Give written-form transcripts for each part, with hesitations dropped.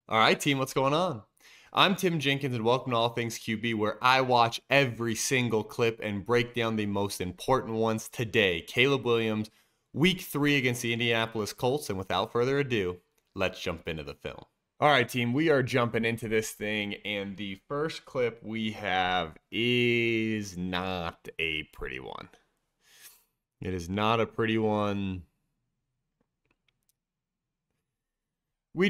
All right, team, what's going on? I'm Tim Jenkins, and welcome to All Things QB, where I watch every single clip and break down the most important ones today. Caleb Williams, week 3 against the Indianapolis Colts. And without further ado, let's jump into the film. All right, team, we are jumping into this thing, and the first clip we have is not a pretty one. It is not a pretty one. We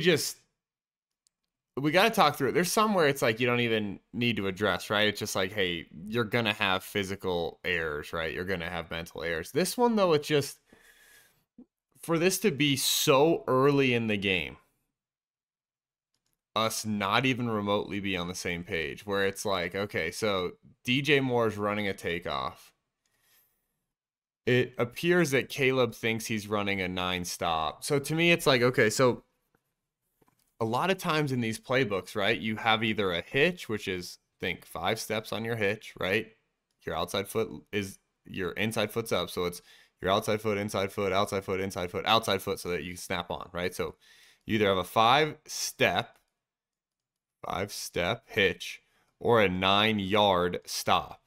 got to talk through it. There's somewhere it's like you don't even need to address, right? It's just like, hey, you're going to have physical errors, right? You're going to have mental errors. This one, though, it's just for this to be so early in the game, us not even remotely be on the same page, where it's like, okay, so DJ Moore is running a takeoff. It appears that Caleb thinks he's running a 9-stop. So to me, it's like, okay, so a lot of times in these playbooks, right, you have either a hitch, which is think 5 steps on your hitch, right? Your outside foot is your inside foot's up. So it's your outside foot, inside foot, outside foot, inside foot, outside foot, so that you can snap on, right? So you either have a 5-step hitch or a 9-yard stop.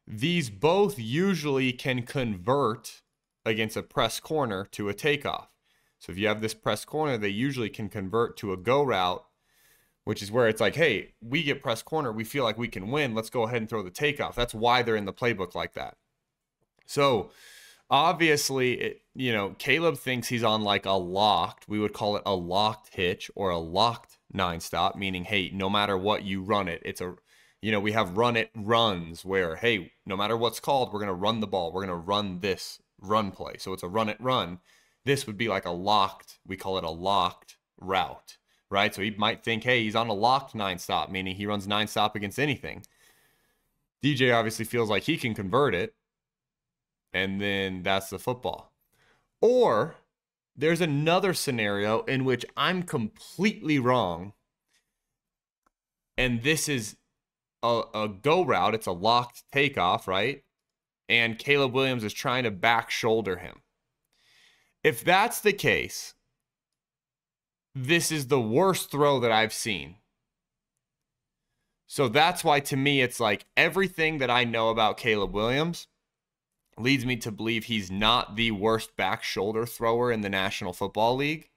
These both usually can convert against a press corner to a takeoff. So if you have this press corner, they usually can convert to a go route, which is where it's like, hey, we get press corner. We feel like we can win. Let's go ahead and throw the takeoff. That's why they're in the playbook like that. So obviously, Caleb thinks he's on like a locked, we would call it a locked hitch or a locked 9-stop, meaning, hey, no matter what you run it, it's a, we have run it runs where, hey, no matter what's called, we're going to run the ball. We're going to run this run play. So it's a run it run. This would be like a locked, we call it a locked route, right? So he might think, hey, he's on a locked 9-stop, meaning he runs 9-stop against anything. DJ obviously feels like he can convert it, and then that's the football. Or there's another scenario in which I'm completely wrong, and this is a go route. It's a locked takeoff, right? And Caleb Williams is trying to back shoulder him. If that's the case, this is the worst throw that I've seen. So that's why, to me, it's like everything that I know about Caleb Williams leads me to believe he's not the worst back shoulder thrower in the National Football League.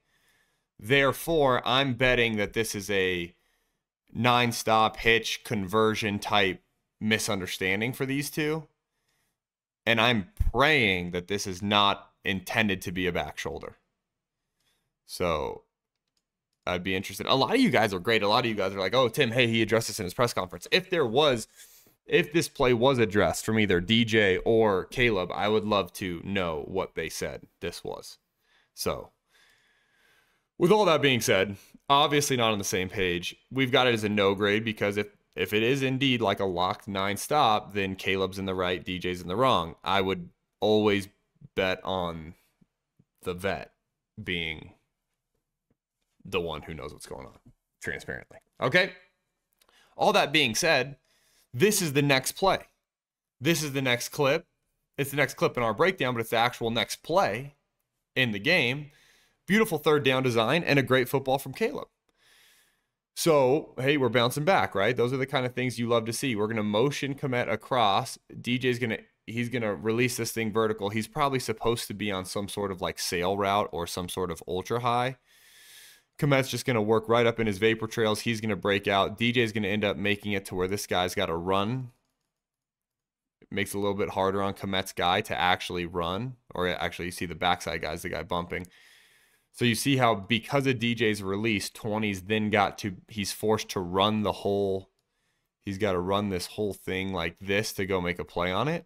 Therefore, I'm betting that this is a 9-stop hitch conversion type misunderstanding for these two. And I'm praying that this is not intended to be a back shoulder. So I'd be interested. A lot of you guys are great. A lot of you guys are like, oh, Tim, hey, he addressed this in his press conference. If this play was addressed from either DJ or Caleb, I would love to know what they said this was. So with all that being said, obviously not on the same page. We've got it as a no grade because if it is indeed like a locked 9-stop, then Caleb's in the right, DJ's in the wrong. I would always bet on the vet being the one who knows what's going on transparently. Okay. All that being said, this is the next play. This is the next clip. It's the next clip in our breakdown, but it's the actual next play in the game. Beautiful third down design and a great football from Caleb. So, hey, we're bouncing back, right? Those are the kind of things you love to see. We're going to motion Komet across. He's going to release this thing vertical. He's probably supposed to be on some sort of like sail route or some sort of ultra high. Komet's just going to work right up in his vapor trails. He's going to break out. DJ's going to end up making it to where this guy's got to run. It makes it a little bit harder on Komet's guy to actually run. Or actually, you see the backside guy's the guy bumping. So you see how because of DJ's release, 20's then he's forced to run he's got to run this whole thing like this to go make a play on it.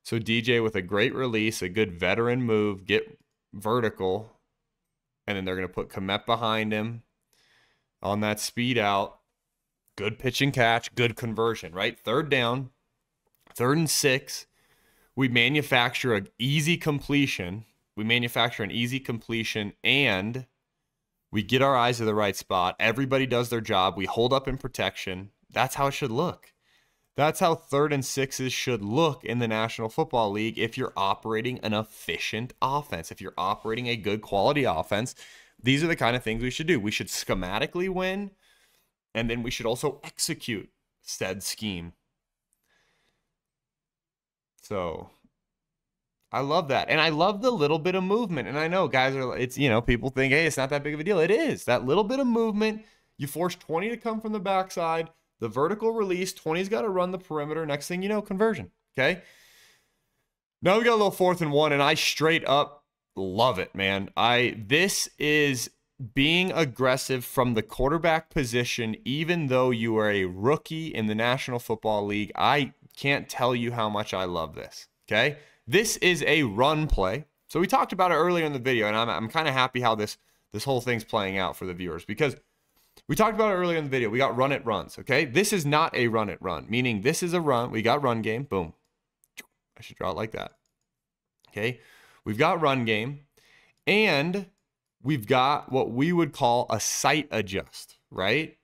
So DJ with a great release, a good veteran move, get vertical, and then they're going to put Komet behind him on that speed out. Good pitch and catch, good conversion, right? Third down, 3rd and 6. We manufacture an easy completion. And we get our eyes to the right spot. Everybody does their job. We hold up in protection. That's how it should look. That's how 3rd and 6s should look in the National Football League if you're operating an efficient offense. If you're operating a good quality offense, these are the kind of things we should do. We should schematically win, and then we should also execute said scheme. So I love that. And I love the little bit of movement. And I know guys are, it's, you know, people think, hey, it's not that big of a deal. It is. That little bit of movement. You force 20 to come from the backside. The vertical release, 20's got to run the perimeter. Next thing you know, conversion. Okay. Now we got a little 4th and 1, and I straight up love it, man. This is being aggressive from the quarterback position, even though you are a rookie in the National Football League. I can't tell you how much I love this. Okay. This is a run play. So we talked about it earlier in the video, and I'm kind of happy how this whole thing's playing out for the viewers, because we talked about it earlier in the video. We got run it runs, okay? This is not a run it run, meaning this is a run. We got run game, boom. I should draw it like that, okay? We've got run game, and we've got what we would call a sight adjust, right?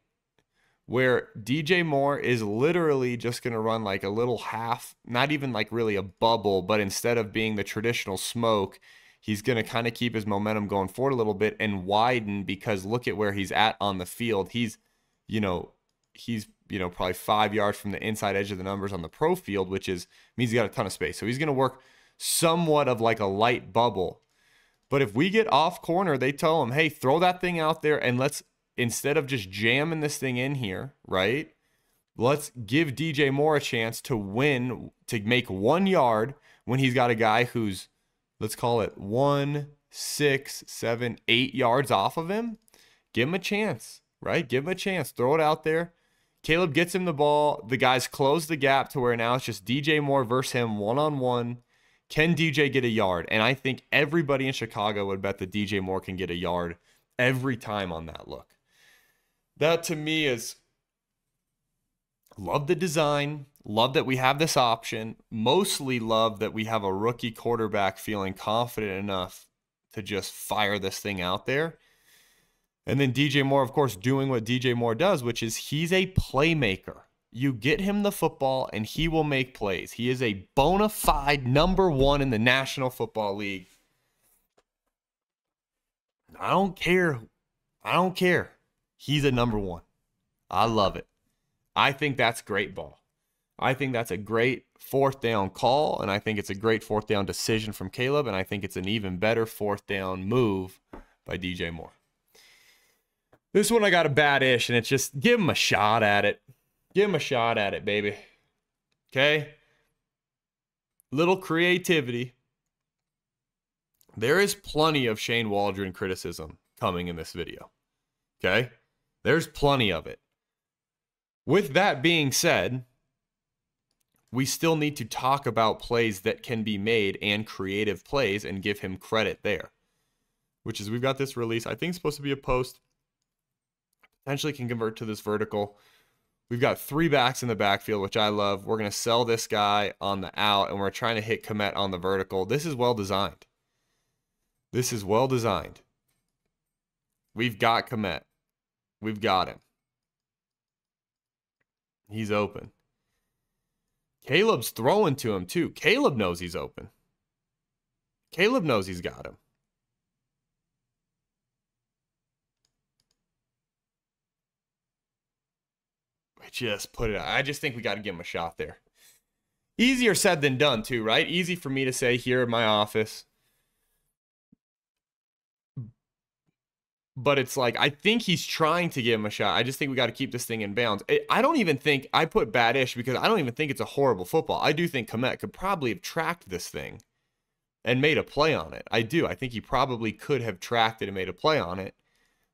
Where DJ Moore is literally just going to run like a little half, not even like really a bubble, but instead of being the traditional smoke, he's going to kind of keep his momentum going forward a little bit and widen, because look at where he's at on the field. He's probably 5 yards from the inside edge of the numbers on the pro field, which means he's got a ton of space. So he's going to work somewhat of like a light bubble. But if we get off corner, they tell him, hey, throw that thing out there, and instead of just jamming this thing in here, right? Let's give DJ Moore a chance to win, to make 1 yard when he's got a guy who's, let's call it 1, 6, 7, 8 yards off of him. Give him a chance, right? Give him a chance. Throw it out there. Caleb gets him the ball. The guys close the gap to where now it's just DJ Moore versus him one-on-one. Can DJ get a yard? And I think everybody in Chicago would bet that DJ Moore can get a yard every time on that look. That to me is, love the design, love that we have this option, mostly love that we have a rookie quarterback feeling confident enough to just fire this thing out there. And then DJ Moore, of course, doing what DJ Moore does, which is he's a playmaker. You get him the football and he will make plays. He is a bona fide #1 in the National Football League. I don't care. He's a #1. I love it. I think that's great ball. I think that's a great 4th down call, and I think it's a great 4th down decision from Caleb, and I think it's an even better 4th down move by DJ Moore. This one I got a bad-ish, and it's just give him a shot at it. Give him a shot at it, baby. Okay? Little creativity. There is plenty of Shane Waldron criticism coming in this video. Okay? There's plenty of it. With that being said, we still need to talk about plays that can be made and creative plays and give him credit there. Which is, we've got this release. I think it's supposed to be a post. Potentially can convert to this vertical. We've got 3 backs in the backfield, which I love. We're going to sell this guy on the out, and we're trying to hit Komet on the vertical. This is well designed. This is well designed. We've got Komet. We've got him. He's open. Caleb's throwing to him too. Caleb knows he's open. Caleb knows he's got him. I just put it out. I just think we got to give him a shot there. Easier said than done too, right? Easy for me to say here in my office. But it's like, I think he's trying to give him a shot. I just think we got to keep this thing in bounds. I don't even think, I put bad-ish because I don't even think it's a horrible football. I do think Komet could probably have tracked this thing and made a play on it. I do. I think he probably could have tracked it and made a play on it.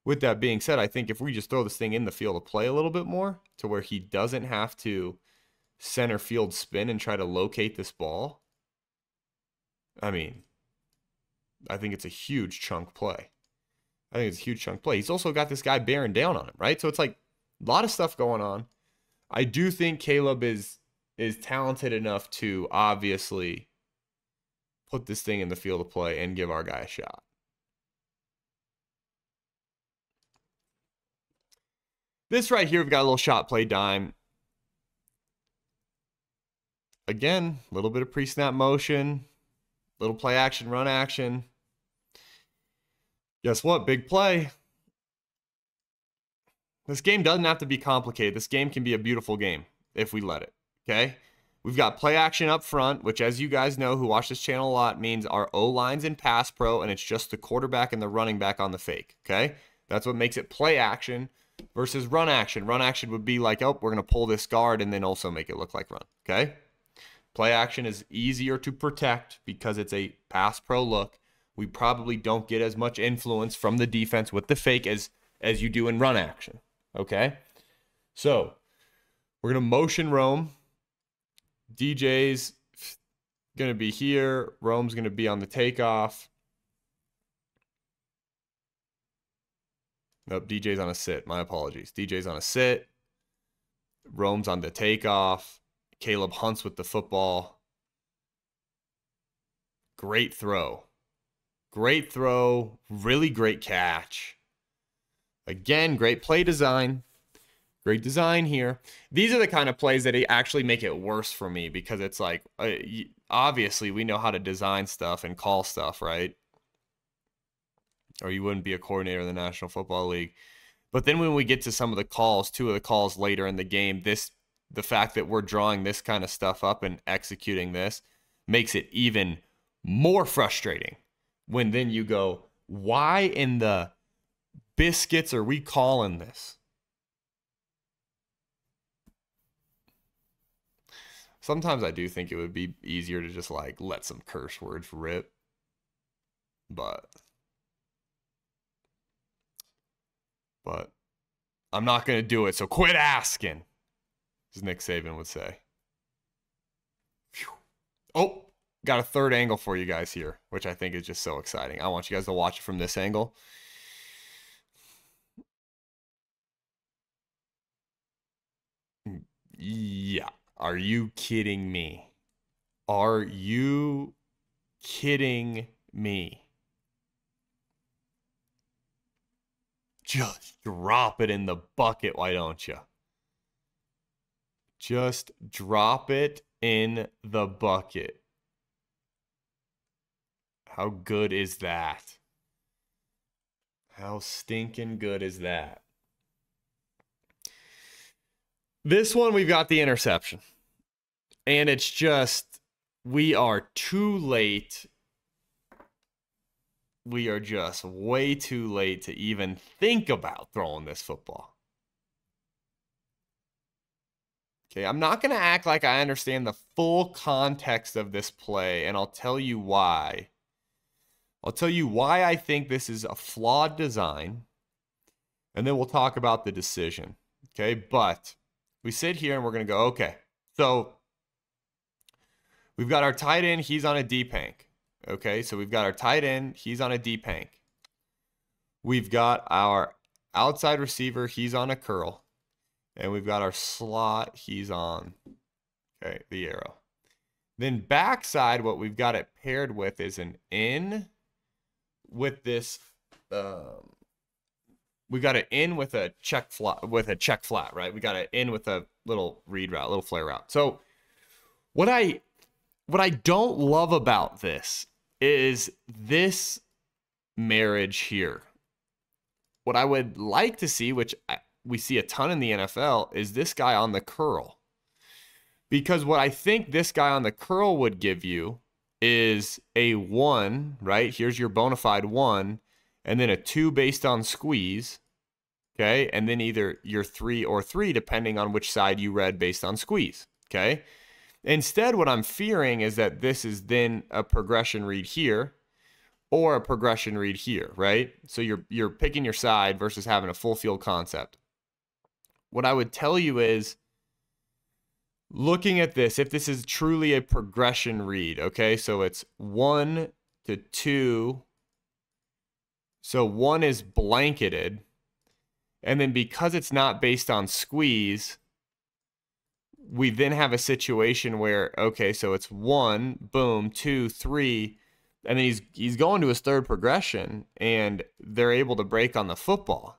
With that being said, I think if we just throw this thing in the field of play a little bit more to where he doesn't have to center field spin and try to locate this ball, I mean, I think it's a huge chunk play. I think it's a huge chunk play. He's also got this guy bearing down on him, right? So it's like a lot of stuff going on. I do think Caleb is talented enough to obviously put this thing in the field of play and give our guy a shot. This right here, we've got a little shot play dime. Again, a little bit of pre-snap motion, little play action, run action. Guess what? Big play. This game doesn't have to be complicated. This game can be a beautiful game if we let it, okay? We've got play action up front, which, as you guys know who watch this channel a lot, means our O-line's in pass pro, and it's just the quarterback and the running back on the fake, okay? That's what makes it play action versus run action. Run action would be like, oh, we're going to pull this guard and then also make it look like run, okay? Play action is easier to protect because it's a pass pro look. We probably don't get as much influence from the defense with the fake as you do in run action, okay? So we're going to motion roam. DJ's going to be here. Rome's going to be on the takeoff. Nope, DJ's on a sit. My apologies. DJ's on a sit. Rome's on the takeoff. Caleb Hunt's with the football. Great throw. Great throw. Really great catch. Again, great play design. Great design here. These are the kind of plays that actually make it worse for me because it's like, obviously, we know how to design stuff and call stuff, right? Or you wouldn't be a coordinator in the National Football League. But then when we get to some of the calls, 2 of the calls later in the game, the fact that we're drawing this kind of stuff up and executing this makes it even more frustrating. When then you go, why in the biscuits are we calling this? Sometimes I do think it would be easier to just like let some curse words rip. But I'm not going to do it, so quit asking, as Nick Saban would say. Phew. Oh, got a third angle for you guys here, which I think is just so exciting. I want you guys to watch it from this angle. Yeah. Are you kidding me? Are you kidding me? Just drop it in the bucket, why don't you? Just drop it in the bucket. How good is that? How stinking good is that? This one, we've got the interception. And it's just, we are too late. We are just way too late to even think about throwing this football. Okay, I'm not going to act like I understand the full context of this play, and I'll tell you why. I'll tell you why I think this is a flawed design, and then we'll talk about the decision. Okay, but we sit here and we're going to go, okay, so we've got our tight end, he's on a deep hank. Okay, so we've got our tight end, he's on a deep hank. We've got our outside receiver, he's on a curl. And we've got our slot, he's on, okay, the arrow. Then backside, what we've got it paired with is an in with this, we got it in with a check flat, right? We got it in with a little read route, little flare route. So what I don't love about this is this marriage here. What I would like to see, which we see a ton in the NFL, is this guy on the curl. Because what I think this guy on the curl would give you is a 1, right? Here's your bona fide 1, and then a 2 based on squeeze, okay? And then either your 3 or 3, depending on which side you read based on squeeze, okay? Instead, what I'm fearing is that this is then a progression read here or a progression read here, right? So you're picking your side versus having a full field concept. What I would tell you is, looking at this, if this is truly a progression read, okay? So it's 1 to 2. So 1 is blanketed. And then because it's not based on squeeze, we then have a situation where, okay, so it's 1, boom, 2, 3, and then he's going to his third progression, and they're able to break on the football.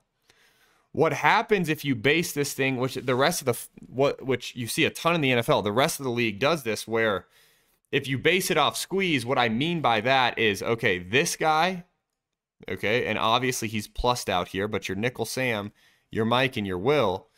What happens if you base this thing, which the rest of which you see a ton in the NFL, the rest of the league does this, where if you base it off squeeze, what I mean by that is, okay, this guy Okay, and obviously he's plussed out here, but your nickel Sam, your Mike, and your Will,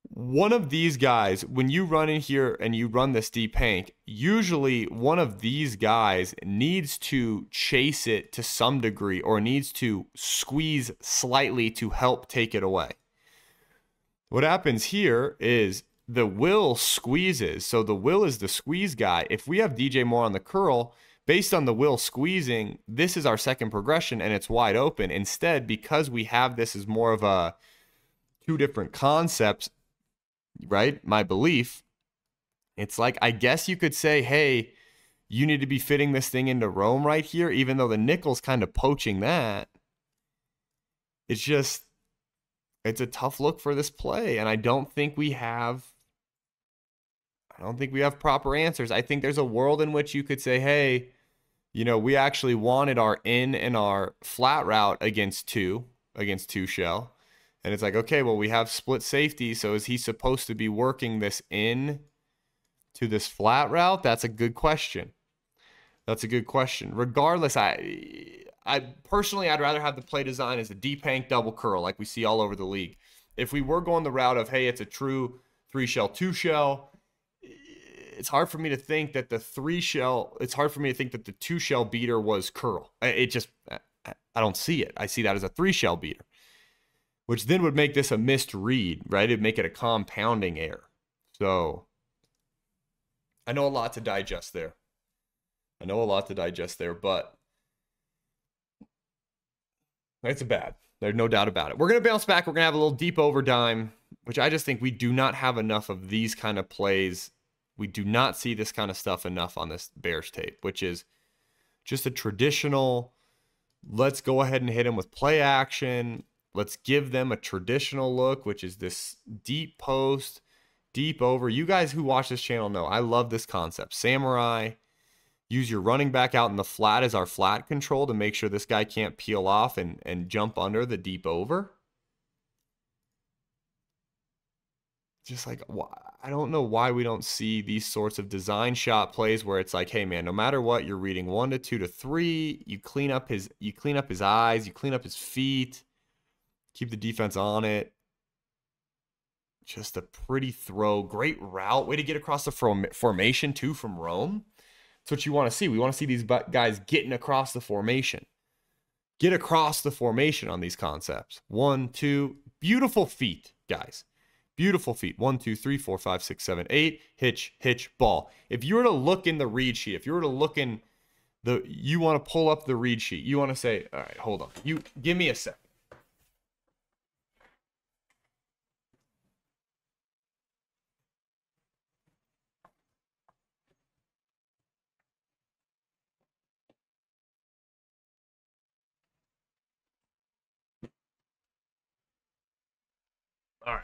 one of these guys, when you run in here and you run this deep hank, usually one of these guys needs to chase it to some degree or needs to squeeze slightly to help take it away. What happens here is the Will squeezes. So the Will is the squeeze guy. If we have DJ Moore on the curl, based on the Will squeezing, this is our second progression and it's wide open. Instead, because we have this as more of a two different concepts, right? My belief, it's like, I guess you could say, hey, you need to be fitting this thing into Rome right here, even though the nickel's kind of poaching that. It's just, it's a tough look for this play. And I don't think we have proper answers. I think there's a world in which you could say, hey, you know, we actually wanted our in and our flat route against two shell. And it's like, okay, well, we have split safety. So is he supposed to be working this in to this flat route? That's a good question. That's a good question. Regardless, I personally, I'd rather have the play design as a deep hank double curl like we see all over the league. If we were going the route of, hey, it's a true 3-shell, 2-shell, it's hard for me to think that the 3-shell, it's hard for me to think that the 2-shell beater was curl. It just, I don't see it. I see that as a 3-shell beater, which then would make this a missed read, right? It'd make it a compounding error. So I know a lot to digest there. But it's bad. There's no doubt about it. We're going to bounce back. We're going to have a little deep over dime, which I just think we do not have enough of these kind of plays. We do not see this kind of stuff enough on this Bears tape, which is just a traditional, let's go ahead and hit them with play action. Let's give them a traditional look, which is this deep post, deep over. You guys who watch this channel know I love this concept. Samurai, use your running back out in the flat as our flat control to make sure this guy can't peel off and jump under the deep over. Just like, I don't know why we don't see these sorts of design shot plays where it's like, hey man, no matter what, you're reading 1 to 2 to 3, you clean up his eyes, you clean up his feet, keep the defense on it. Just a pretty throw, great route, way to get across the formation too from Rome. That's what you want to see. We want to see these guys getting across the formation. Get across the formation on these concepts. 1, 2, beautiful feet, guys. Beautiful feet. 1, 2, 3, 4, 5, 6, 7, 8. Hitch, ball. If you were to look in the read sheet, if you were to look in you want to pull up the read sheet. You want to say, all right, hold on. You give me a second. All right.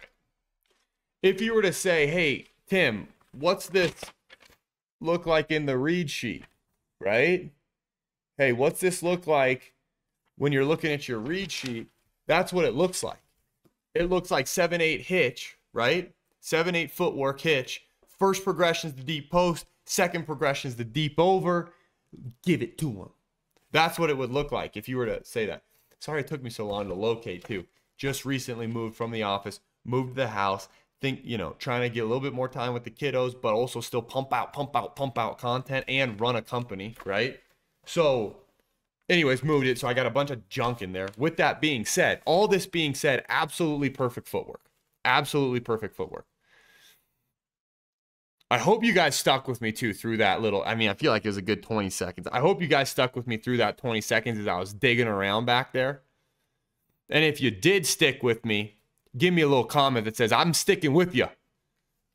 If you were to say, hey, Tim, what's this look like in the read sheet, right? Hey, what's this look like when you're looking at your read sheet? That's what it looks like. It looks like 7-8 hitch, right? 7-8 footwork hitch. First progression is the deep post. Second progression is the deep over. Give it to him. That's what it would look like if you were to say that. Sorry it took me so long to locate too. Just recently moved from the office, moved to the house. Think, trying to get a little bit more time with the kiddos, but also still pump out content and run a company, right? So anyways, moved it. So I got a bunch of junk in there. With that being said, all this being said, absolutely perfect footwork. Absolutely perfect footwork. I hope you guys stuck with me too through that little, I feel like it was a good 20 seconds. I hope you guys stuck with me through that 20 seconds as I was digging around back there. And if you did stick with me, give me a little comment that says, I'm sticking with you.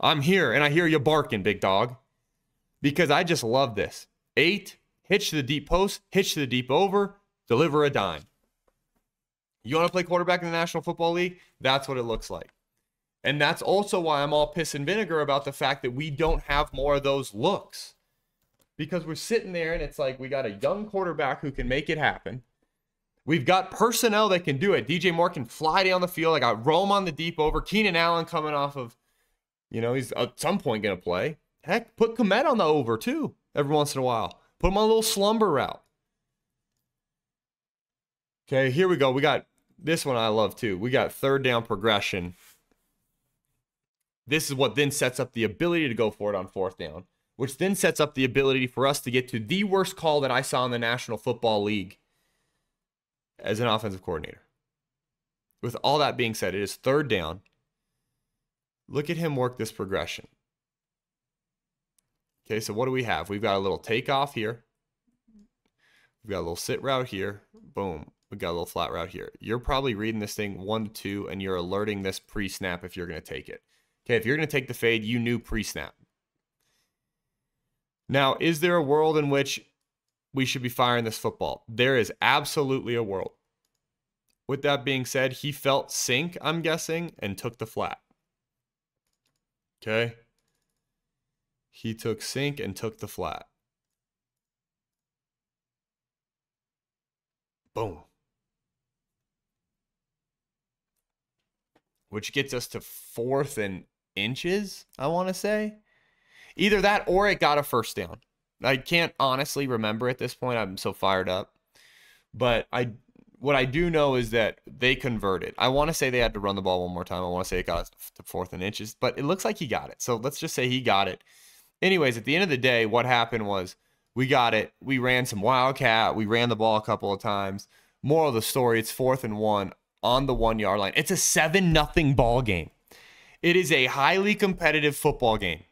I'm here, and I hear you barking, big dog. Because I just love this. 8, hitch to the deep post, hitch to the deep over, deliver a dime. You want to play quarterback in the National Football League? That's what it looks like. And that's also why I'm all piss and vinegar about the fact that we don't have more of those looks. Because we're sitting there, and it's like we got a young quarterback who can make it happen. We've got personnel that can do it. DJ Moore can fly down the field. I got Rome on the deep over. Keenan Allen coming off of, he's at some point going to play. Heck, put Komet on the over too every once in a while. Put him on a little slumber route. Okay, here we go. We got this one I love too. We got third down progression. This is what then sets up the ability to go for it on fourth down, which then sets up the ability for us to get to the worst call that I saw in the National Football League as an offensive coordinator. With all that being said, it is third down. Look at him work this progression. Okay, so what do we have? We've got a little takeoff here. We've got a little sit route here. Boom. We've got a little flat route here. You're probably reading this thing 1 to 2, and you're alerting this pre-snap if you're going to take it. Okay, if you're going to take the fade, you knew pre-snap. Now, is there a world in which we should be firing this football? There is absolutely a world. With that being said, he felt sink, I'm guessing, and took the flat. Okay? He took sink and took the flat. Boom. Which gets us to 4th and inches, I want to say. Either that or it got a first down. I can't honestly remember at this point. I'm so fired up. But what I do know is that they converted. I want to say they had to run the ball one more time. I want to say it got to 4th and inches, but it looks like he got it. So let's just say he got it. Anyways, at the end of the day, what happened was we got it. We ran some wildcat. We ran the ball a couple of times. Moral of the story, it's 4th and 1 on the 1-yard line. It's a 7-0 ball game. It is a highly competitive football game.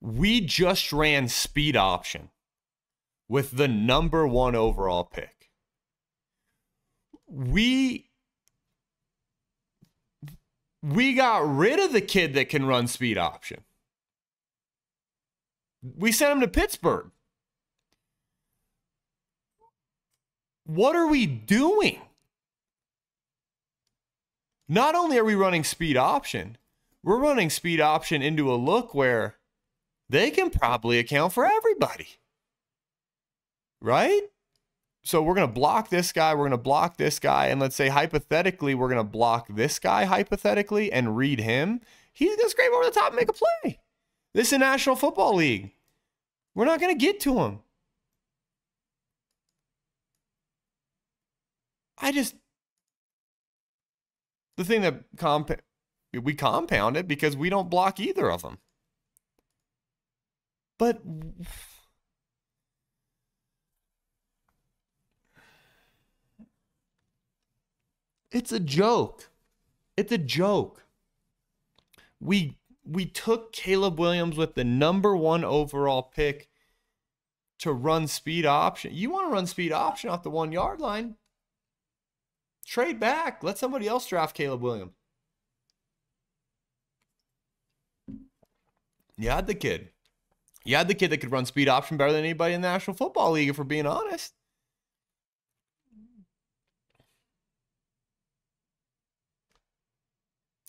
We just ran speed option with the number 1 overall pick. We got rid of the kid that can run speed option. We sent him to Pittsburgh. What are we doing? Not only are we running speed option, we're running speed option into a look where they can probably account for everybody. Right? So we're going to block this guy, we're going to block this guy, and let's say hypothetically we're going to block this guy hypothetically and read him. He's going to scrape over the top and make a play. This is a National Football League. We're not going to get to him. The thing that we compound it because we don't block either of them. But it's a joke. It's a joke. We took Caleb Williams with the number 1 overall pick to run speed option. You want to run speed option off the 1-yard line? Trade back. Let somebody else draft Caleb Williams. You had the kid. You had the kid that could run speed option better than anybody in the National Football League, if we're being honest.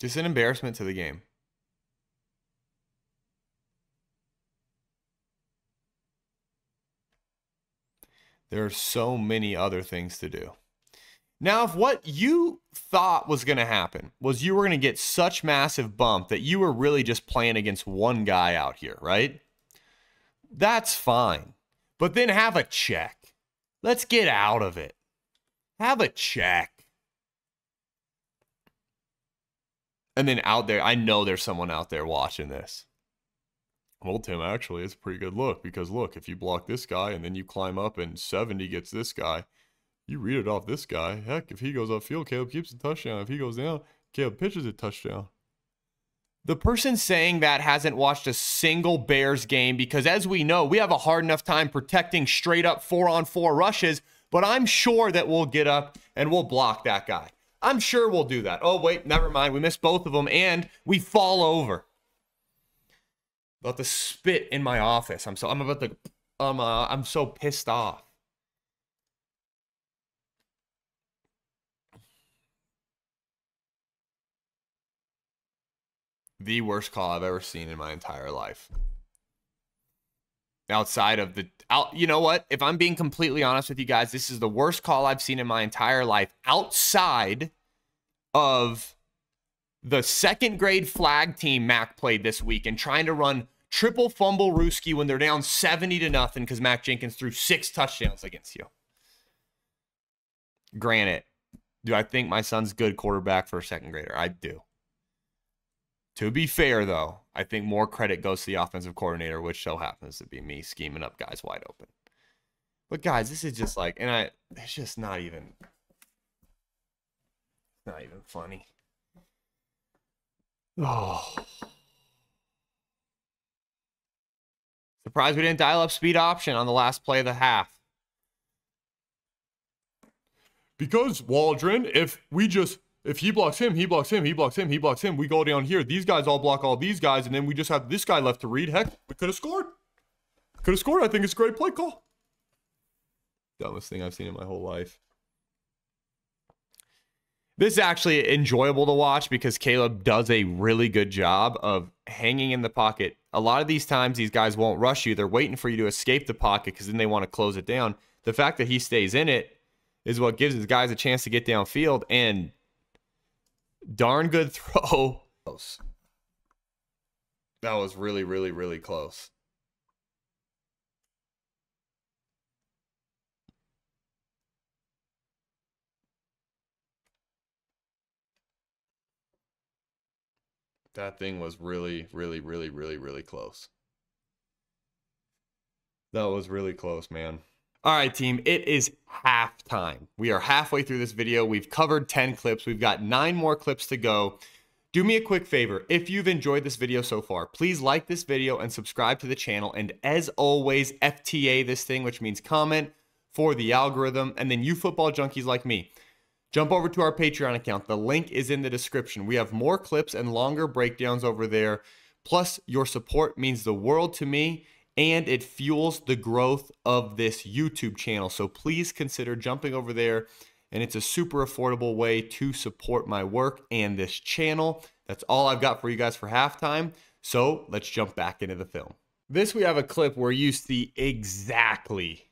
Just an embarrassment to the game. There are so many other things to do. Now, if what you thought was going to happen was you were going to get such massive bump that you were really just playing against one guy out here, right? That's fine. But then have a check. Let's get out of it. Have a check. And then out there, I know there's someone out there watching this. Well, Tim, actually, it's a pretty good look because, look, if you block this guy and then you climb up and 70 gets this guy, you read it off this guy. Heck, if he goes upfield, Caleb keeps a touchdown. If he goes down, Caleb pitches a touchdown. The person saying that hasn't watched a single Bears game because, as we know, we have a hard enough time protecting straight up 4-on-4 rushes, but I'm sure that we'll get up and we'll block that guy. I'm sure we'll do that. Oh, wait, never mind. We missed both of them, and we fall over. About to spit in my office. I'm so pissed off. The worst call I've ever seen in my entire life. Outside of you know what? If I'm being completely honest with you guys, this is the worst call I've seen in my entire life outside of the second grade flag team Mac played this week and trying to run triple fumble Rooski when they're down 70-0 because Mac Jenkins threw 6 touchdowns against you. Granted, do I think my son's good quarterback for a second grader? I do. To be fair, though, I think more credit goes to the offensive coordinator, which so happens to be me scheming up guys wide open. But guys, this is just like, it's just not even funny. Oh. Surprised we didn't dial up speed option on the last play of the half. Because Waldron, if he blocks him, he blocks him, he blocks him, he blocks him, we go down here. These guys all block all these guys, and then we just have this guy left to read. Heck, we could have scored. Could have scored. I think it's a great play call. Dumbest thing I've seen in my whole life. This is actually enjoyable to watch because Caleb does a really good job of hanging in the pocket. A lot of these times, these guys won't rush you. They're waiting for you to escape the pocket because then they want to close it down. The fact that he stays in it is what gives his guys a chance to get downfield, and darn good throw. That was really, really, really close. That thing was really, really, really, really, really close. That was really close, man. All right, team, it is halftime. We are halfway through this video. We've covered 10 clips. We've got 9 more clips to go. Do me a quick favor. If you've enjoyed this video so far, please like this video and subscribe to the channel. And as always, FTA this thing, which means comment for the algorithm. And then you football junkies like me, jump over to our Patreon account. The link is in the description. We have more clips and longer breakdowns over there. Plus, your support means the world to me, and it fuels the growth of this YouTube channel. So please consider jumping over there, and it's a super affordable way to support my work and this channel. That's all I've got for you guys for halftime. So let's jump back into the film. This, we have a clip where you see exactly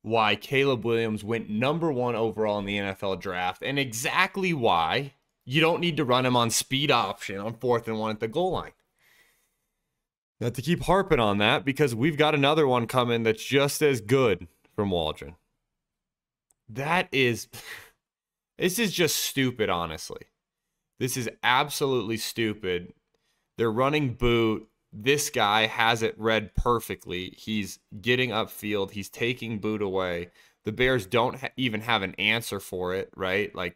why Caleb Williams went #1 overall in the NFL draft, and exactly why you don't need to run him on speed option on 4th and 1 at the goal line. Not to keep harping on that, because we've got another one coming that's just as good from Waldron. This is just stupid, honestly. This is absolutely stupid. They're running boot. This guy has it read perfectly. He's getting upfield. He's taking boot away. The Bears don't even have an answer for it, right? Like,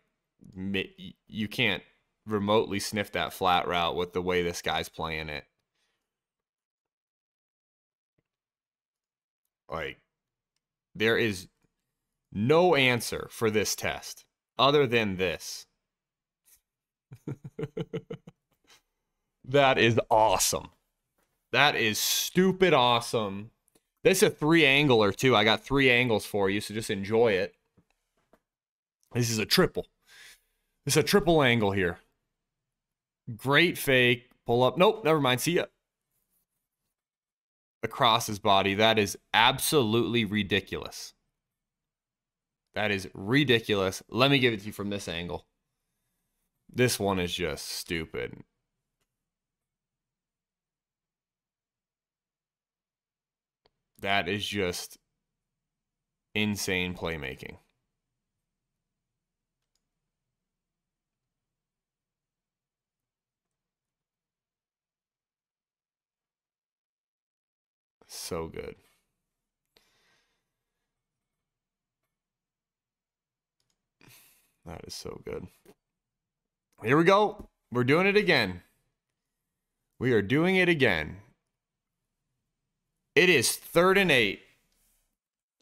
you can't remotely sniff that flat route with the way this guy's playing it. Like, there is no answer for this test other than this. That is awesome. That is stupid awesome. This is a 3-angler, too. I got 3 angles for you, so just enjoy it. This is a triple. This is a triple angle here. Great fake. Pull up. Nope, never mind. See ya. Across his body. That is absolutely ridiculous. That is ridiculous. Let me give it to you from this angle. This one is just stupid. That is just insane playmaking. So good. That is so good. Here we go. We're doing it again. We are doing it again. It is 3rd and 8.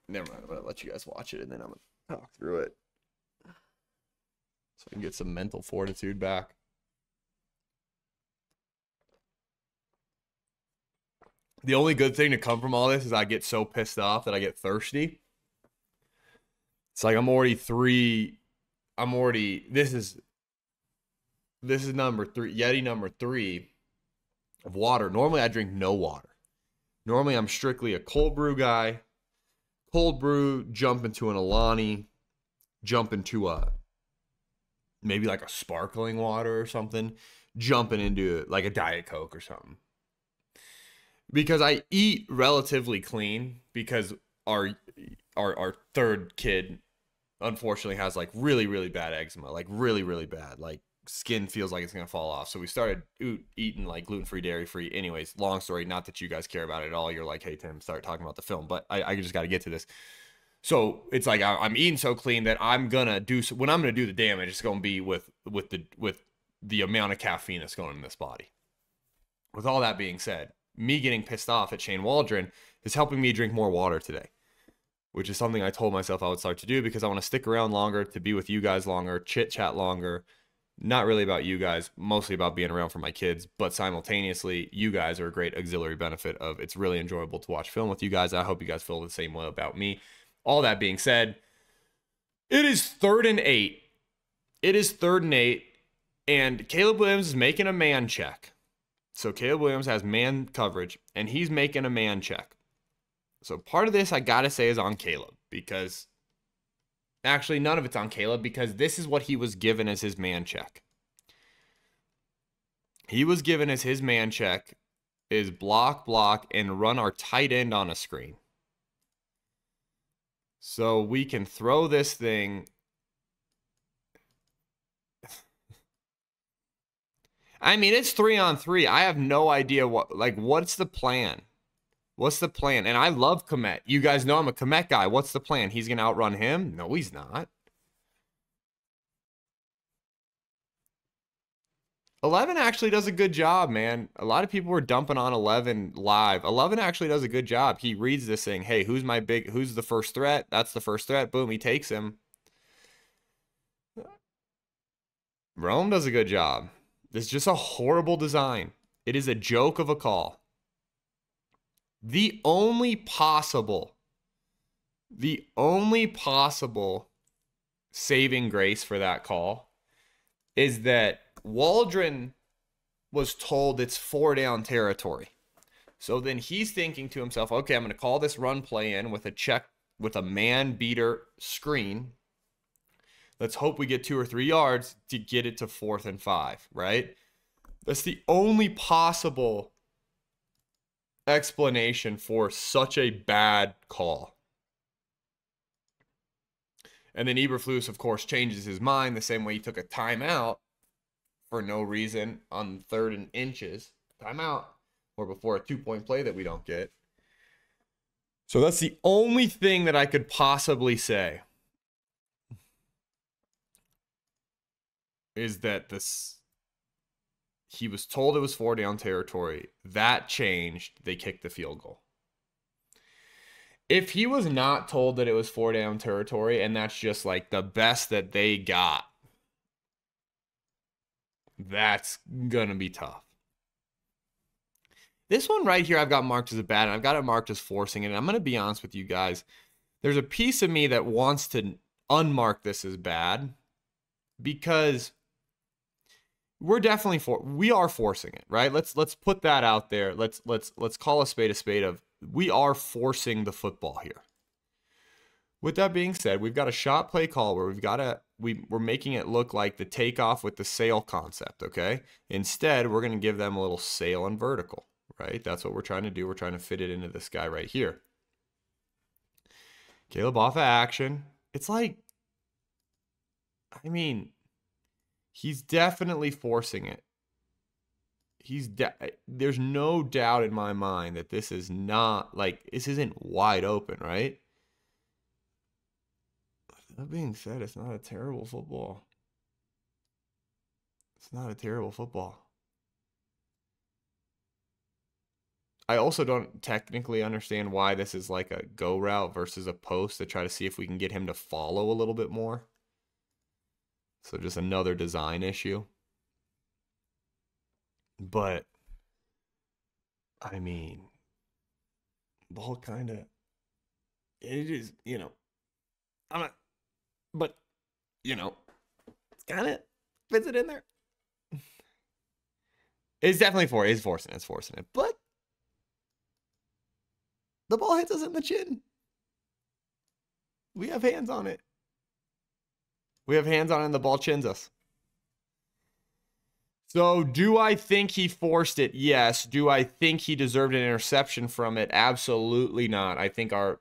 Never mind. I'm going to let you guys watch it, and then I'm going to talk through it so I can get some mental fortitude back. The only good thing to come from all this is I get so pissed off that I get thirsty. It's like I'm already 3. This is number 3, Yeti number 3 of water. Normally I drink no water. Normally I'm strictly a cold brew guy. Cold brew, jump into an Alani, jump into maybe like a sparkling water or something, jumping into like a Diet Coke or something. Because I eat relatively clean, because our 3rd kid unfortunately has like really, really bad eczema, like really, really bad. Like skin feels like it's going to fall off. So we started eating like gluten-free, dairy-free. Anyways, long story, not that you guys care about it at all. You're like, hey, Tim, start talking about the film. But I just got to get to this. So it's like I'm eating so clean that I'm going to do, when I'm going to do the damage, it's going to be with the amount of caffeine that's going in this body. With all that being said, me getting pissed off at Shane Waldron is helping me drink more water today, which is something I told myself I would start to do because I want to stick around longer, to be with you guys longer, chit chat longer. Not really about you guys, mostly about being around for my kids, but simultaneously, you guys are a great auxiliary benefit of it's really enjoyable to watch film with you guys. I hope you guys feel the same way about me. All that being said, it is 3rd and 8. It is 3rd and 8, and Caleb Williams is making a man check. So Caleb Williams has man coverage, and he's making a man check. So part of this I got to say is on Caleb, because actually none of it's on Caleb, because this is what he was given as his man check. He was given as his man check is block, and run our tight end on a screen. So we can throw this thing. I mean, it's 3-on-3. I have no idea what's the plan? What's the plan? And I love Komet. You guys know I'm a Komet guy. What's the plan? He's going to outrun him? No, he's not. 11 actually does a good job, man. A lot of people were dumping on 11 live. 11 actually does a good job. He reads this thing. Hey, who's the first threat? That's the first threat. Boom, he takes him. Rome does a good job. This is just a horrible design. It is a joke of a call. The only possible saving grace for that call is that Waldron was told it's 4-down territory. So then he's thinking to himself, okay, I'm going to call this run play in with a check, with a man beater screen. Let's hope we get 2 or 3 yards to get it to 4th and 5, right? That's the only possible explanation for such a bad call. And then Eberflus, of course, changes his mind the same way he took a timeout for no reason on 3rd and inches. Timeout. Or before a 2-point play that we don't get. So that's the only thing that I could possibly say. Is that he was told it was 4-down territory. That changed. They kicked the field goal. If he was not told that it was 4-down territory and that's just like the best that they got, that's going to be tough. This one right here I've got marked as a bad, and I've got it marked as forcing it. And I'm going to be honest with you guys. There's a piece of me that wants to unmark this as bad because we're definitely we are forcing it, right? Let's put that out there. Let's call a spade of we are forcing the football here. With that being said, we've got a shot play call where we're making it look like the takeoff with the sail concept, okay? Instead, we're going to give them a little sail and vertical, right? That's what we're trying to do. We're trying to fit it into this guy right here. Caleb off of action. It's like, I mean, he's definitely forcing it. There's no doubt in my mind that this is not, like, this isn't wide open, right? That being said, it's not a terrible football. It's not a terrible football. I also don't technically understand why this is like a go route versus a post to try to see if we can get him to follow a little bit more. So just another design issue. But, I mean, ball kind of, it is, you know, but, you know, it's kind of fits it in there. It's definitely it's forcing it. But the ball hits us in the chin. We have hands on it. And the ball chins us. So do I think he forced it? Yes. Do I think he deserved an interception from it? Absolutely not. I think our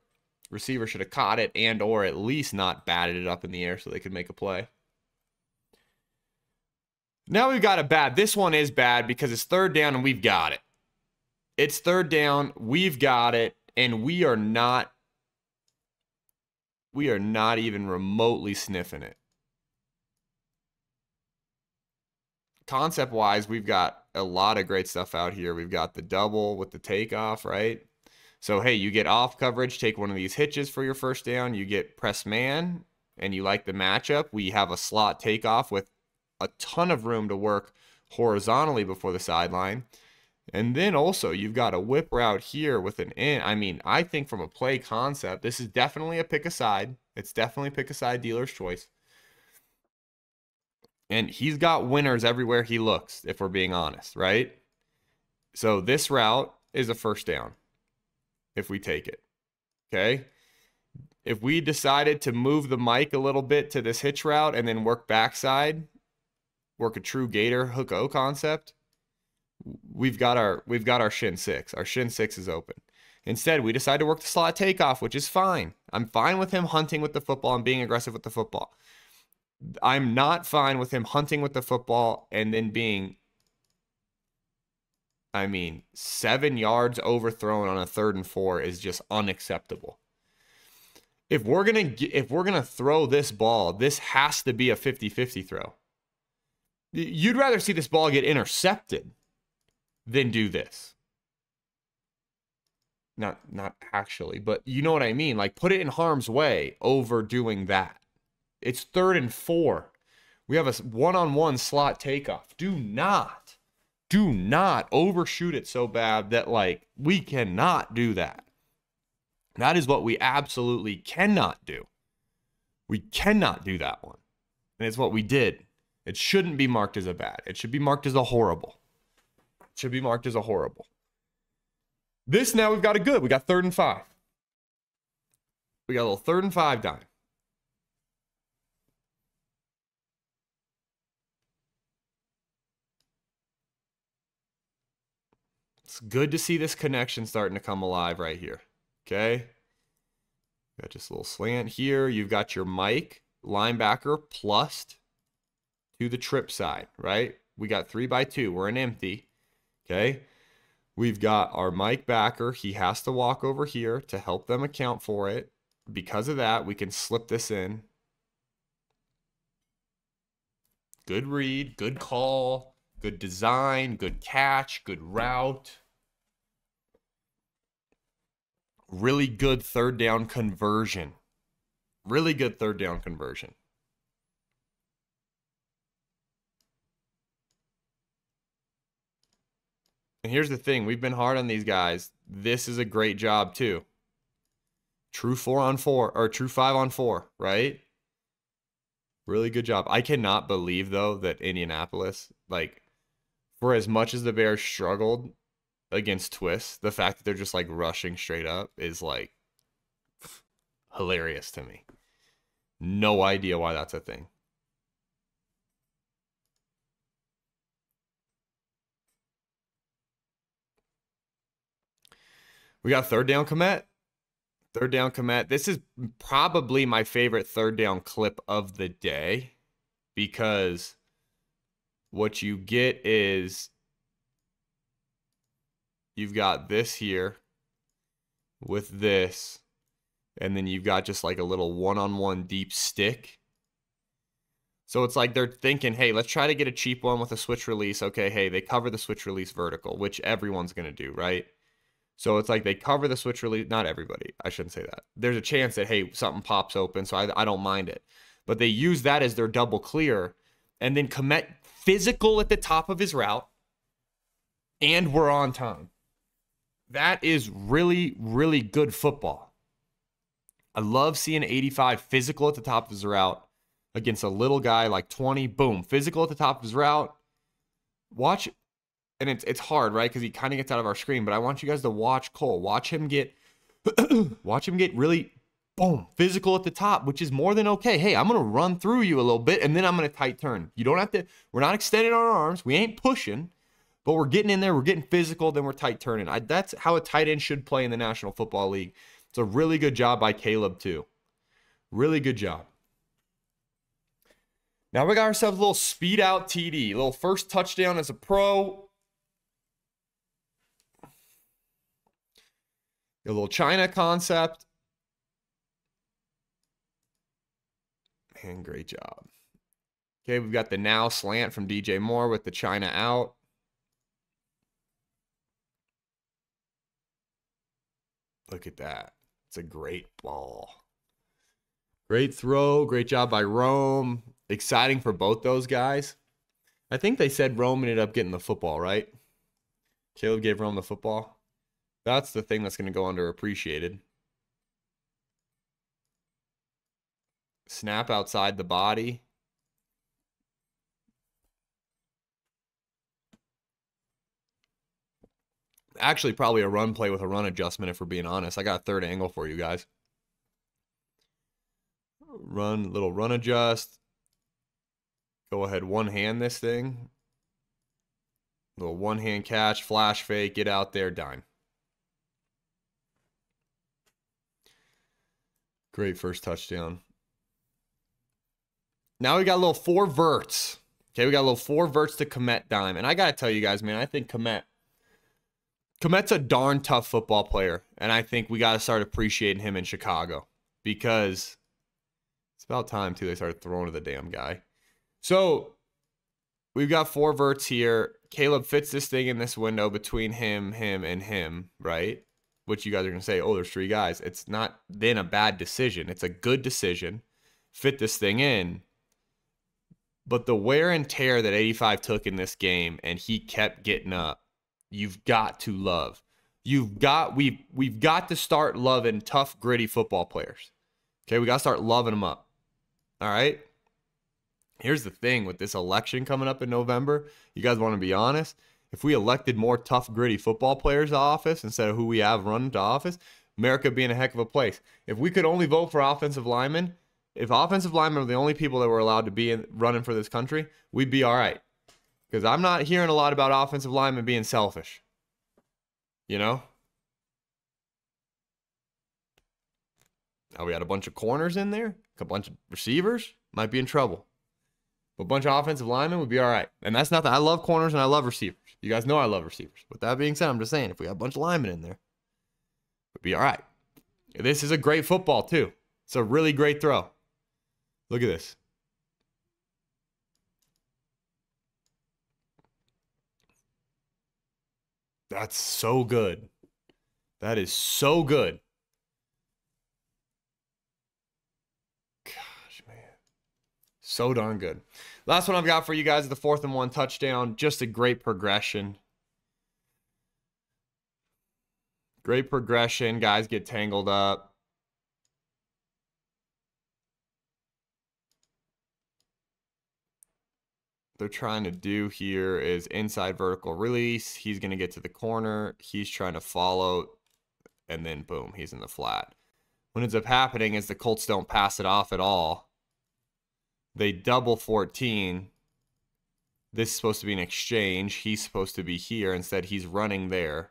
Receiver should have caught it and or at least not batted it up in the air so they could make a play. Now we've got a bad. This one is bad because it's third down and we've got it. It's third down, we've got it, and we are not even remotely sniffing it. Concept-wise, we've got a lot of great stuff out here. We've got the double with the takeoff, right? So, hey, you get off coverage, take one of these hitches for your first down. You get press man, and you like the matchup. We have a slot takeoff with a ton of room to work horizontally before the sideline. And then also, you've got a whip route here with an in. I mean, I think from a play concept, this is definitely a pick aside. It's definitely pick aside dealer's choice. And he's got winners everywhere he looks, if we're being honest, right? So this route is a first down if we take it, okay? If we decided to move the mic a little bit to this hitch route and then work backside, work a true gator hook-o concept, we've got our shin six. Our shin six is open. Instead, we decide to work the slot takeoff, which is fine. I'm fine with him hunting with the football and being aggressive with the football. I'm not fine with him hunting with the football and then being, 7 yards overthrown on a 3rd and 4 is just unacceptable. If we're gonna throw this ball, this has to be a 50-50 throw. You'd rather see this ball get intercepted than do this. Not actually, but you know what I mean. Like, put it in harm's way over doing that. It's 3rd and 4. We have a one-on-one slot takeoff. Do not overshoot it so bad that, like, we cannot do that. That is what we absolutely cannot do. We cannot do that one. And it's what we did. It shouldn't be marked as a bad. It should be marked as a horrible. It should be marked as a horrible. This now we've got a good. We got 3rd and 5. We got a little 3rd and 5 dime. It's good to see this connection starting to come alive right here. Okay. Got just a little slant here. You've got your Mike linebacker plus to the trip side, right? We got 3x2. We're an empty. Okay. We've got our Mike backer. He has to walk over here to help them account for it. Because of that, we can slip this in. Good read, good call, good design, good catch, good route. Really good 3rd down conversion. Really good 3rd down conversion. And here's the thing. We've been hard on these guys. This is a great job too. True 4-on-4 or true 5-on-4, right? Really good job. I cannot believe, though, that Indianapolis, like, for as much as the Bears struggled against twists, the fact that they're just, like, rushing straight up is, like, hilarious to me. No idea why that's a thing. We got 3rd down commit. 3rd down commit. This is probably my favorite 3rd down clip of the day because what you get is you've got this here with this, and then you've got just like a little one-on-one deep stick. So it's like they're thinking, hey, let's try to get a cheap one with a switch release. Okay, hey, they cover the switch release vertical, which everyone's going to do, right? So it's like they cover the switch release. Not everybody. I shouldn't say that. There's a chance that, hey, something pops open, so I don't mind it. But they use that as their double clear and then commit physical at the top of his route, and we're on time. That is really, really good football. I love seeing 85 physical at the top of his route against a little guy like 20. Boom, physical at the top of his route. Watch, and it's hard, right? Because he kind of gets out of our screen. But I want you guys to watch Cole. Watch him get, really, boom, physical at the top, which is more than okay. Hey, I'm gonna run through you a little bit, and then I'm gonna tight turn. You don't have to. We're not extending our arms. We ain't pushing. But we're getting in there, we're getting physical, then we're tight turning. That's how a tight end should play in the National Football League. It's a really good job by Caleb, too. Really good job. Now we got ourselves a little speed out TD. A little first touchdown as a pro. A little China concept. Man, great job. Okay, we've got the now slant from DJ Moore with the China out. Look at that. It's a great ball. Great throw. Great job by Rome. Exciting for both those guys. I think they said Rome ended up getting the football, right? Caleb gave Rome the football. That's the thing that's going to go underappreciated. Snap outside the body. Actually, probably a run play with a run adjustment, if we're being honest. I got a third angle for you guys. Little run adjust. Go ahead, one hand this thing. Little one hand catch, flash fake, get out there, dime. Great first touchdown. Now we got a little 4 verts. Okay, we got a little 4 verts to Komet dime. And I got to tell you guys, man, I think Komet's a darn tough football player, and I think we got to start appreciating him in Chicago because it's about time, too, they started throwing to the damn guy. So we've got 4 verts here. Caleb fits this thing in this window between him, and him, right? Which you guys are going to say, oh, there's 3 guys. It's not then a bad decision. It's a good decision. Fit this thing in. But the wear and tear that 85 took in this game, and he kept getting up, you've got to love. We've got to start loving tough, gritty football players. Okay, we got to start loving them up. All right? Here's the thing with this election coming up in November. You guys want to be honest? If we elected more tough, gritty football players to office instead of who we have running to office, America would be in a heck of a place. If we could only vote for offensive linemen, if offensive linemen were the only people that were allowed to be running for this country, we'd be all right. Because I'm not hearing a lot about offensive linemen being selfish. You know? Now we got a bunch of corners in there, a bunch of receivers, might be in trouble. But a bunch of offensive linemen would be all right. And that's nothing. I love corners and I love receivers. You guys know I love receivers. With that being said, I'm just saying, if we got a bunch of linemen in there, we'd be all right. This is a great football, too. It's a really great throw. Look at this. That's so good. That is so good. Gosh, man. So darn good. Last one I've got for you guys is the 4th and 1 touchdown. Just a great progression. Great progression. Guys get tangled up. They're trying to do here is inside vertical release. He's going to get to the corner. He's trying to follow, and then boom, he's in the flat. What ends up happening is the Colts don't pass it off at all. They double 14. This is supposed to be an exchange. He's supposed to be here. Instead, he's running there.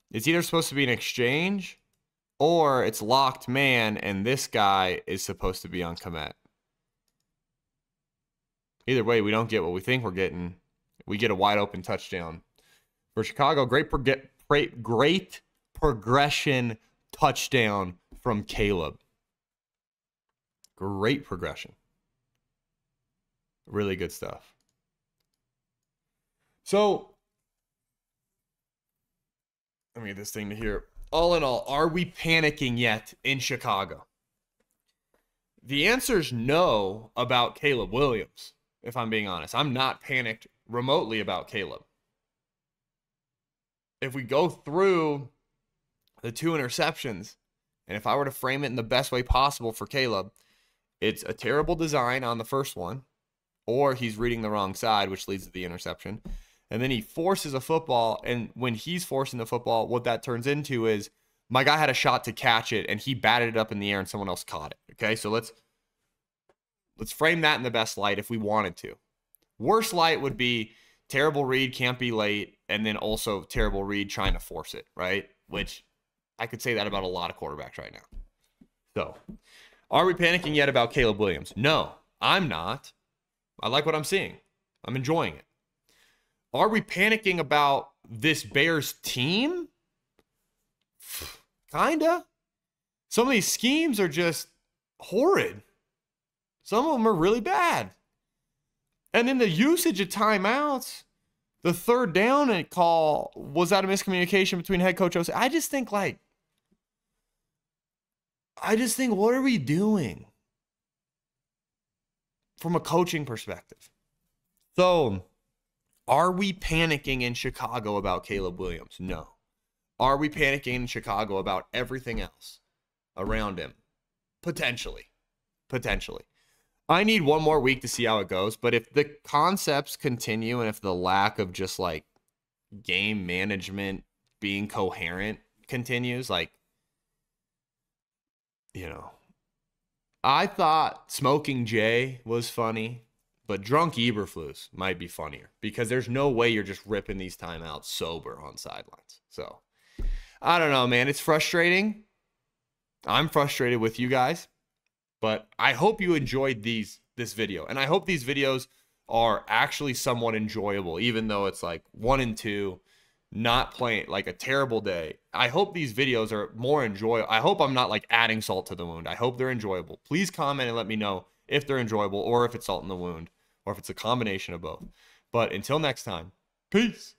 It's either supposed to be an exchange or it's locked man, and this guy is supposed to be on Komet. Either way, we don't get what we think we're getting. We get a wide open touchdown. For Chicago, great progression touchdown from Caleb. Great progression. Really good stuff. So, let me get this thing to here. All in all, are we panicking yet in Chicago? The answer is no about Caleb Williams. If I'm being honest, I'm not panicked remotely about Caleb. If we go through the 2 interceptions, and if I were to frame it in the best way possible for Caleb, it's a terrible design on the first one, or he's reading the wrong side, which leads to the interception. And then he forces a football, and when he's forcing the football, what that turns into is my guy had a shot to catch it, and he batted it up in the air, and someone else caught it. Okay, so let's frame that in the best light if we wanted to. Worst light would be terrible read, can't be late, and then also terrible read trying to force it, right? Which I could say that about a lot of quarterbacks right now. So, are we panicking yet about Caleb Williams? No, I'm not. I like what I'm seeing. I'm enjoying it. Are we panicking about this Bears team? Kinda. Some of these schemes are just horrid. Some of them are really bad. And then the usage of timeouts, the third down and call, was that a miscommunication between head coach Jose? I just think, what are we doing from a coaching perspective? So, are we panicking in Chicago about Caleb Williams? No. Are we panicking in Chicago about everything else around him? Potentially. I need one more week to see how it goes, but if the concepts continue and if the lack of just game management being coherent continues, I thought Smoking Jay was funny, but Drunk Eberflus might be funnier because there's no way you're just ripping these timeouts sober on sidelines. So, I don't know, man. It's frustrating. I'm frustrated with you guys, but I hope you enjoyed this video, and I hope these videos are actually somewhat enjoyable, even though it's 1 and 2, not playing a terrible day. I hope these videos are more enjoyable. I hope I'm not adding salt to the wound. I hope they're enjoyable. Please comment and let me know if they're enjoyable or if it's salt in the wound or if it's a combination of both. But until next time, peace.